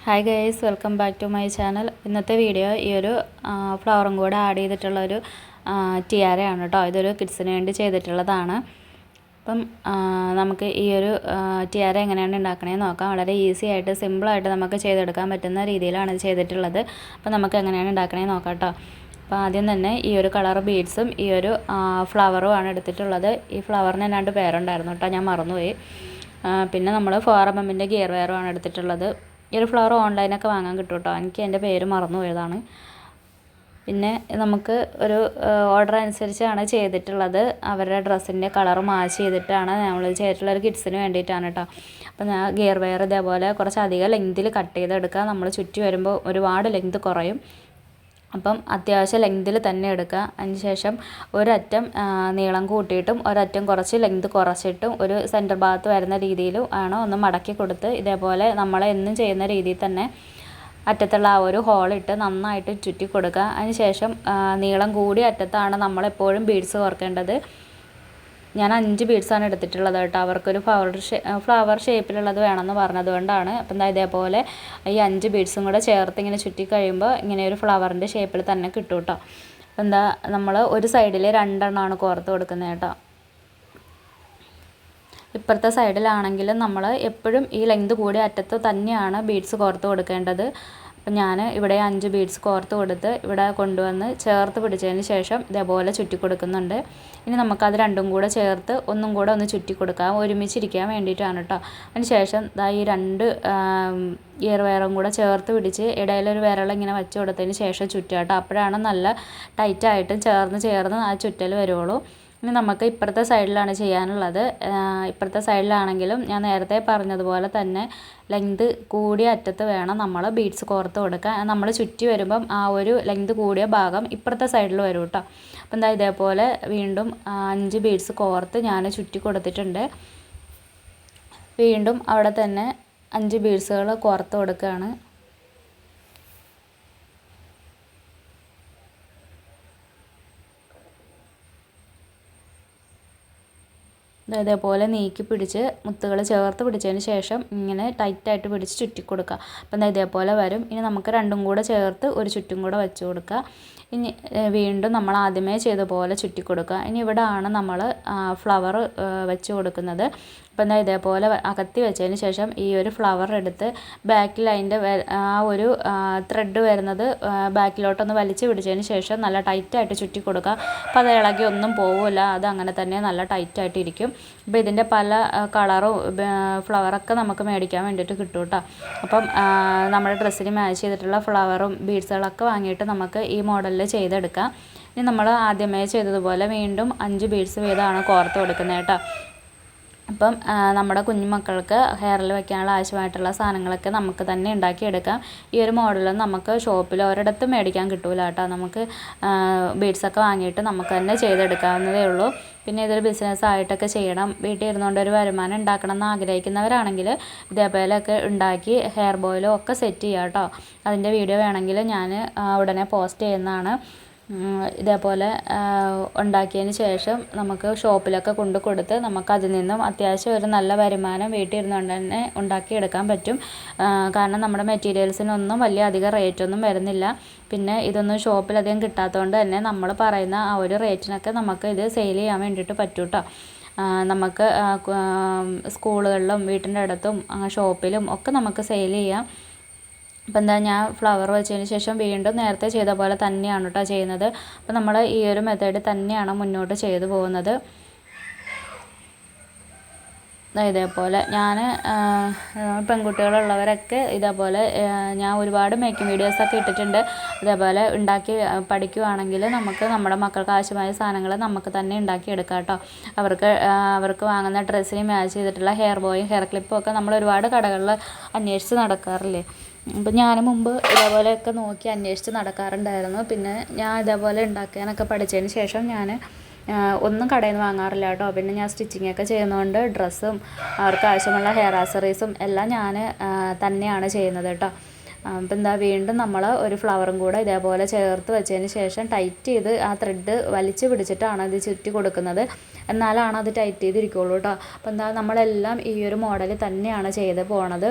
Hi guys, welcome back to my channel. ഇന്നത്തെ video ഈ ഒരു ഫ്ലവറും കൂടെ ആഡ് ചെയ്തിട്ടുള്ളൊരു ടിയാരയാണ് കേട്ടോ. ഇതൊരു കിഡ്സിന് വേണ്ടി ചെയ്തിട്ടുള്ളതാണ്. അപ്പം നമുക്ക് ഈ ഒരു ടിയാര എങ്ങനെയാണ് ഉണ്ടാക്കണേന്ന് നോക്കാം. വളരെ ഈസി ആയിട്ട് സിമ്പിളായിട്ട് നമുക്ക് ചെയ്തെടുക്കാൻ പറ്റുന്ന രീതിയിലാണ് ഇത് ചെയ്തിട്ടുള്ളത്. അപ്പം നമുക്ക് എങ്ങനെയാണ് ഉണ്ടാക്കണേന്ന് നോക്കാം കേട്ടോ. അപ്പോൾ ആദ്യം തന്നെ ഈ ഒരു കളർ ബീഡ്സും ഈ ഒരു ഫ്ലവറും ആണ് എടുത്തിട്ടുള്ളത്. ഈ ഫ്ലവറിന് എന്നാണ്ട് പേരുണ്ടായിരുന്നു കേട്ടോ, ഞാൻ മറന്നുപോയി. പിന്നെ നമ്മൾ 4mm ഗിയർ വയറുമാണ് എടുത്തിട്ടുള്ളത്. ഈ ഒരു ഫ്ലവർ ഓൺലൈനൊക്കെ വാങ്ങാൻ കിട്ടും കേട്ടോ. എനിക്ക് എൻ്റെ പേര് മറന്നു പോയതാണ്. പിന്നെ നമുക്ക് ഒരു ഓർഡർ അനുസരിച്ചാണ് ചെയ്തിട്ടുള്ളത്. അവരുടെ ഡ്രസ്സിൻ്റെ കളർ മാച്ച് ചെയ്തിട്ടാണ് നമ്മൾ ചെയ്തിട്ടുള്ളൊരു കിഡ്സിന് വേണ്ടിയിട്ടാണ് കേട്ടോ. അപ്പോൾ ഞാൻ ഗിയർ വയർ ഇതേപോലെ കുറച്ചധികം ലെങ്തിൽ കട്ട് ചെയ്തെടുക്കുക. നമ്മൾ ചുറ്റി വരുമ്പോൾ ഒരുപാട് ലെങ്ത് കുറയും. അപ്പം അത്യാവശ്യം ലെങ്തിൽ തന്നെ എടുക്കുക. അതിനുശേഷം ഒരറ്റം നീളം കൂട്ടിയിട്ടും ഒരറ്റം കുറച്ച് ലെങ്ത് കുറച്ചിട്ടും ഒരു സെൻറ്റർ ഭാഗത്ത് വരുന്ന രീതിയിലും ആണ് ഒന്ന് മടക്കി കൊടുത്ത് ഇതേപോലെ നമ്മൾ എന്നും ചെയ്യുന്ന രീതിയിൽ തന്നെ അറ്റത്തുള്ള ആ ഒരു ഹോളിട്ട് നന്നായിട്ട് ചുറ്റി കൊടുക്കുക. അതിനുശേഷം നീളം കൂടിയ അറ്റത്താണ് നമ്മളെപ്പോഴും ബീഡ്സ് കോർക്കേണ്ടത്. ഞാൻ 5 ബീഡ്സാണ് എടുത്തിട്ടുള്ളത് കേട്ടോ. അവർക്കൊരു ഫ്ലവർ ഷേപ്പിലുള്ളത് വേണമെന്ന് പറഞ്ഞതുകൊണ്ടാണ്. അപ്പം എന്താ ഇതേപോലെ ഈ 5 ബീഡ്സും കൂടെ ചേർത്ത് ഇങ്ങനെ ചുറ്റി കഴിയുമ്പോൾ ഇങ്ങനെ ഒരു ഫ്ലവറിൻ്റെ ഷേപ്പിൽ തന്നെ കിട്ടും കേട്ടോ. അപ്പം എന്താ നമ്മൾ ഒരു സൈഡിൽ 2 എണ്ണമാണ് കോർത്ത് കൊടുക്കുന്നത് കേട്ടോ. ഇപ്പുറത്തെ സൈഡിലാണെങ്കിലും നമ്മൾ എപ്പോഴും ഈ ലെങ്ത് കൂടിയ അറ്റത്ത് തന്നെയാണ് ബീഡ്സ് കോർത്ത് കൊടുക്കേണ്ടത്. അപ്പം ഞാൻ ഇവിടെ 5 ബീഡ്സ് കോർത്ത് കൊടുത്ത് ഇവിടെ കൊണ്ടുവന്ന് ചേർത്ത് പിടിച്ചതിന് ശേഷം ഇതേപോലെ ചുറ്റി കൊടുക്കുന്നുണ്ട്. ഇനി നമുക്കത് രണ്ടും കൂടെ ചേർത്ത് ഒന്നും കൂടെ ഒന്ന് ചുറ്റി കൊടുക്കാം, ഒരുമിച്ചിരിക്കാൻ വേണ്ടിയിട്ടാണ് കേട്ടോ. അതിന് ശേഷം ഈ 2 ഗിയർ വയറും കൂടെ ചേർത്ത് പിടിച്ച് ഇടയിലൊരു വിരൽ ഇങ്ങനെ വെച്ച് കൊടുത്തതിന് ശേഷം ചുറ്റുക കേട്ടോ. അപ്പോഴാണ് നല്ല ടൈറ്റായിട്ടും ചേർന്ന് ആ ചുറ്റൽ വരുള്ളൂ. ഇനി നമുക്ക് ഇപ്പുറത്തെ സൈഡിലാണ് ചെയ്യാനുള്ളത്. ഇപ്പുറത്തെ സൈഡിലാണെങ്കിലും ഞാൻ നേരത്തെ പറഞ്ഞതുപോലെ തന്നെ ലെങ്ത് കൂടിയ അറ്റത്ത് വേണം നമ്മൾ ബീഡ്സ് കോർത്ത് കൊടുക്കുക. നമ്മൾ ചുറ്റി വരുമ്പം ആ ഒരു ലെങ്ത് കൂടിയ ഭാഗം ഇപ്പുറത്തെ സൈഡിൽ വരും കേട്ടോ. അപ്പം എന്താ ഇതേപോലെ വീണ്ടും 5 ബീഡ്സ് കോർത്ത് ഞാൻ ചുറ്റി കൊടുത്തിട്ടുണ്ട്. വീണ്ടും അവിടെ തന്നെ 5 ബീഡ്സുകൾ കോർത്ത് കൊടുക്കുകയാണ്. ഇതേപോലെ നീക്കി പിടിച്ച് മുത്തുകൾ ചേർത്ത് പിടിച്ചതിന് ശേഷം ഇങ്ങനെ ടൈറ്റായിട്ട് പിടിച്ച് ചുറ്റി കൊടുക്കുക. അപ്പം ഇതേപോലെ വരും. ഇനി നമുക്ക് രണ്ടും കൂടെ ചേർത്ത് ഒരു ചുറ്റും കൂടെ വെച്ച് കൊടുക്കുക. ഇനി വീണ്ടും നമ്മൾ ആദ്യമേ ചെയ്ത പോലെ ചുറ്റി കൊടുക്കുക. ഇനി ഇവിടെ ആണ് നമ്മൾ ഫ്ലവർ വെച്ച് കൊടുക്കുന്നത്. അപ്പം ഇതേപോലെ അകത്തി വെച്ചതിന് ശേഷം ഈ ഒരു ഫ്ലവർ എടുത്ത് ബാക്കിൽ അതിൻ്റെ ആ ഒരു ത്രെഡ് വരുന്നത് ബാക്കിലോട്ടൊന്ന് വലിച്ച് പിടിച്ചതിന് ശേഷം നല്ല ടൈറ്റായിട്ട് ചുറ്റി കൊടുക്കുക. അപ്പോൾ അത് ഇളകി ഒന്നും പോവില്ല, അത് അങ്ങനെ തന്നെ നല്ല ടൈറ്റായിട്ടിരിക്കും. അപ്പോൾ ഇതിൻ്റെ പല കളറും ഫ്ലവറൊക്കെ നമുക്ക് മേടിക്കാൻ വേണ്ടിയിട്ട് കിട്ടും കേട്ടോ. അപ്പം നമ്മുടെ ഡ്രസ്സിന് മാച്ച് ചെയ്തിട്ടുള്ള ഫ്ലവറും ബീഡ്സുകളൊക്കെ വാങ്ങിയിട്ട് നമുക്ക് ഈ മോഡലിൽ ചെയ്തെടുക്കാം. ഇനി നമ്മൾ ആദ്യമേ ചെയ്തതുപോലെ വീണ്ടും 5 ബീഡ്സ് വീതമാണ് കോർത്ത് കൊടുക്കുന്നത് കേട്ടോ. അപ്പം നമ്മുടെ കുഞ്ഞുമക്കൾക്ക് ഹെയറിൽ വെക്കാനുള്ള ആവശ്യമായിട്ടുള്ള സാധനങ്ങളൊക്കെ നമുക്ക് തന്നെ ഉണ്ടാക്കിയെടുക്കാം. ഈ ഒരു മോഡൽ നമുക്ക് ഷോപ്പിൽ ഒരിടത്തും മേടിക്കാൻ കിട്ടില്ല കേട്ടോ. നമുക്ക് ബീഡ്സൊക്കെ വാങ്ങിയിട്ട് നമുക്ക് തന്നെ ചെയ്തെടുക്കാവുന്നതേ ഉള്ളൂ. പിന്നെ ഇതൊരു ബിസിനസ്സായിട്ടൊക്കെ ചെയ്യണം, വീട്ടിൽ ഇരുന്നുകൊണ്ട് ഒരു വരുമാനം ഉണ്ടാക്കണം എന്ന് ആഗ്രഹിക്കുന്നവരാണെങ്കിൽ ഇതേപോലെയൊക്കെ ഉണ്ടാക്കി ഹെയർ ബോയിലും ഒക്കെ സെറ്റ് ചെയ്യാം കേട്ടോ. അതിൻ്റെ വീഡിയോ വേണമെങ്കിൽ ഞാൻ ഉടനെ പോസ്റ്റ് ചെയ്യുന്നതാണ്. ഇതേപോലെ ഉണ്ടാക്കിയതിന് ശേഷം നമുക്ക് ഷോപ്പിലൊക്കെ കൊടുത്ത് നമുക്ക് അതിൽ നിന്നും അത്യാവശ്യം ഒരു നല്ല വരുമാനം വീട്ടിൽ ഇരുന്നുകൊണ്ട് തന്നെ ഉണ്ടാക്കിയെടുക്കാൻ പറ്റും. കാരണം നമ്മുടെ മെറ്റീരിയൽസിനൊന്നും വലിയ അധികം റേറ്റൊന്നും വരുന്നില്ല. പിന്നെ ഇതൊന്നും ഷോപ്പിലധികം കിട്ടാത്തതുകൊണ്ട് തന്നെ നമ്മൾ പറയുന്ന ആ ഒരു റേറ്റിനൊക്കെ നമുക്ക് ഇത് സെയിൽ ചെയ്യാൻ വേണ്ടിയിട്ട് പറ്റും കേട്ടോ. നമുക്ക് സ്കൂളുകളിലും വീട്ടിൻ്റെ അടുത്തും ഷോപ്പിലും ഒക്കെ നമുക്ക് സെയിൽ ചെയ്യാം. അപ്പം എന്താ ഞാൻ ഫ്ലവർ വെച്ചതിന് ശേഷം വീണ്ടും നേരത്തെ ചെയ്ത പോലെ തന്നെയാണ് കേട്ടോ ചെയ്യുന്നത്. അപ്പം നമ്മൾ ഈ ഒരു മെത്തേഡ് തന്നെയാണ് മുന്നോട്ട് ചെയ്തു പോകുന്നത്. ഇതേപോലെ ഞാൻ പെൺകുട്ടികളുള്ളവരൊക്കെ ഇതേപോലെ ഞാൻ ഒരുപാട് മേക്കിംഗ് വീഡിയോസൊക്കെ ഇട്ടിട്ടുണ്ട്. ഇതേപോലെ ഉണ്ടാക്കി പഠിക്കുവാണെങ്കിൽ നമുക്ക് നമ്മുടെ മക്കൾക്ക് ആവശ്യമായ സാധനങ്ങൾ നമുക്ക് തന്നെ ഉണ്ടാക്കിയെടുക്കാം കേട്ടോ. അവർക്ക് വാങ്ങുന്ന ഡ്രസ്സിന് മാച്ച് ചെയ്തിട്ടുള്ള ഹെയർ ബോയും ഹെയർ ക്ലിപ്പും ഒക്കെ നമ്മൾ ഒരുപാട് കടകളിൽ അന്വേഷിച്ച് നടക്കാറില്ലേ. അപ്പം ഞാൻ മുമ്പ് ഇതേപോലെയൊക്കെ നോക്കി അന്വേഷിച്ച് നടക്കാറുണ്ടായിരുന്നു. പിന്നെ ഞാൻ ഇതേപോലെ ഉണ്ടാക്കാനൊക്കെ പഠിച്ചതിന് ശേഷം ഞാൻ ഒന്നും കടയിൽ നിന്ന് വാങ്ങാറില്ല കേട്ടോ. പിന്നെ ഞാൻ സ്റ്റിച്ചിങ്ങൊക്കെ ചെയ്യുന്നതുകൊണ്ട് ഡ്രസ്സും അവർക്ക് ആവശ്യമുള്ള ഹെയർ ആക്സസറീസും എല്ലാം ഞാൻ തന്നെയാണ് ചെയ്യുന്നത് കേട്ടോ. അപ്പം എന്താ വീണ്ടും നമ്മൾ ഒരു ഫ്ലവറും കൂടെ ഇതേപോലെ ചേർത്ത് വെച്ചതിന് ശേഷം ടൈറ്റ് ചെയ്ത് ആ ത്രെഡ് വലിച്ച് പിടിച്ചിട്ടാണ് ഇത് ചുറ്റി കൊടുക്കുന്നത്. എന്നാലാണ് അത് ടൈറ്റ് ചെയ്തിരിക്കുള്ളൂ കേട്ടോ. അപ്പം എന്താ നമ്മളെല്ലാം ഈ ഒരു മോഡൽ തന്നെയാണ് ചെയ്ത് പോണത്.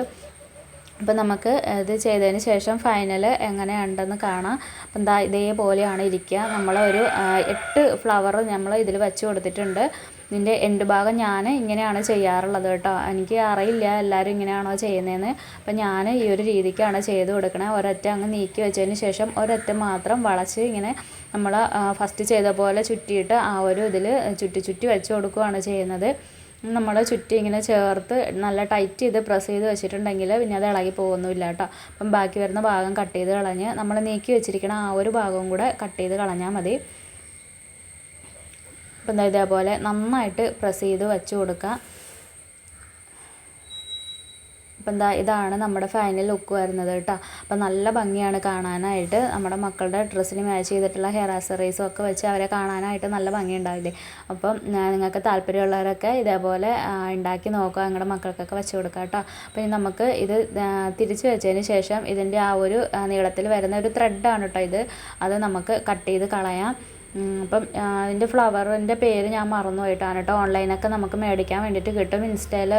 അപ്പോൾ നമുക്ക് ഇത് ചെയ്തതിന് ശേഷം ഫൈനൽ എങ്ങനെയുണ്ടെന്ന് കാണാം. അപ്പം എന്താ ഇതേപോലെയാണ് ഇരിക്കുക. നമ്മൾ ഒരു 8 ഫ്ലവർ നമ്മൾ ഇതിൽ വെച്ച് കൊടുത്തിട്ടുണ്ട്. ഇതിൻ്റെ എൻഡ് ഭാഗം ഞാൻ ഇങ്ങനെയാണ് ചെയ്യാറുള്ളത് കേട്ടോ. എനിക്ക് അറിയില്ല എല്ലാവരും ഇങ്ങനെയാണോ ചെയ്യുന്നതെന്ന്. അപ്പം ഞാൻ ഈ ഒരു രീതിക്കാണ് ചെയ്ത് കൊടുക്കണത്. ഒരൊറ്റ അങ്ങ് നീക്കി വെച്ചതിന് ശേഷം ഒരൊറ്റ മാത്രം വളച്ച് ഇങ്ങനെ നമ്മൾ ഫസ്റ്റ് ചെയ്ത പോലെ ചുറ്റിയിട്ട് ആ ഒരു ഇതിൽ ചുറ്റി വെച്ച് കൊടുക്കുകയാണ് ചെയ്യുന്നത്. നമ്മൾ ചുറ്റി ഇങ്ങനെ ചേർത്ത് നല്ല ടൈറ്റ് ചെയ്ത് പ്രസ് ചെയ്ത് വെച്ചിട്ടുണ്ടെങ്കിൽ പിന്നെ അത് ഇളകി പോകുന്നില്ല കേട്ടോ. അപ്പം ബാക്കി വരുന്ന ഭാഗം കട്ട് ചെയ്ത് കളഞ്ഞ് നമ്മൾ നീക്കി വെച്ചിരിക്കണം ആ ഒരു ഭാഗവും കൂടെ കട്ട് ചെയ്ത് കളഞ്ഞാൽ മതി. അപ്പം ഇതേപോലെ നന്നായിട്ട് പ്രസ് ചെയ്ത് വെച്ച് കൊടുക്കുക. അപ്പം ഇതാണ് നമ്മുടെ ഫൈനൽ ലുക്ക് വരുന്നത് കേട്ടോ. അപ്പം നല്ല ഭംഗിയാണ് കാണാനായിട്ട്. നമ്മുടെ മക്കളുടെ ഡ്രസ്സിന് മാച്ച് ചെയ്തിട്ടുള്ള ഹെയർ ആക്സസറീസും ഒക്കെ വെച്ച് അവരെ കാണാനായിട്ട് നല്ല ഭംഗി ഉണ്ടാവില്ലേ. അപ്പം നിങ്ങൾക്ക് താല്പര്യമുള്ളവരൊക്കെ ഇതേപോലെ ഉണ്ടാക്കി നോക്കുക, നിങ്ങളുടെ മക്കൾക്കൊക്കെ വെച്ച് കൊടുക്കുക കേട്ടോ. അപ്പം ഇനി നമുക്ക് ഇത് തിരിച്ച് വെച്ചതിന് ശേഷം ഇതിൻ്റെ ആ ഒരു നീളത്തിൽ വരുന്ന ഒരു ത്രെഡാണ് കേട്ടോ ഇത്. അത് നമുക്ക് കട്ട് ചെയ്ത് കളയാം. അപ്പം ഇതിൻ്റെ ഫ്ലവറിൻ്റെ പേര് ഞാൻ മറന്നു പോയിട്ടാണ് കേട്ടോ. ഓൺലൈനൊക്കെ നമുക്ക് മേടിക്കാൻ വേണ്ടിയിട്ട് കിട്ടും. ഇൻസ്റ്റയിൽ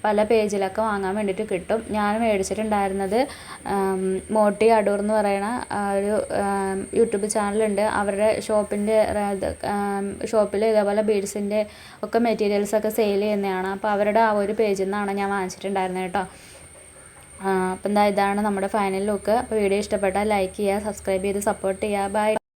പല പേജിലൊക്കെ വാങ്ങാൻ വേണ്ടിയിട്ട് കിട്ടും. ഞാൻ മേടിച്ചിട്ടുണ്ടായിരുന്നത് മോട്ടി അടൂർ എന്ന് പറയുന്ന ഒരു യൂട്യൂബ് ചാനലുണ്ട്. അവരുടെ ഷോപ്പിൽ ഇതേപോലെ ബീഡ്സിൻ്റെ ഒക്കെ മെറ്റീരിയൽസൊക്കെ സെയിൽ ചെയ്യുന്നതാണ്. അപ്പോൾ അവരുടെ ആ ഒരു പേജിൽ നിന്നാണ് ഞാൻ വാങ്ങിച്ചിട്ടുണ്ടായിരുന്നത് കേട്ടോ. അപ്പം ഇതാണ് നമ്മുടെ ഫൈനൽ ലുക്ക്. അപ്പോൾ വീഡിയോ ഇഷ്ടപ്പെട്ടാൽ ലൈക്ക് ചെയ്യുക, സബ്സ്ക്രൈബ് ചെയ്ത് സപ്പോർട്ട് ചെയ്യുക. ബൈ.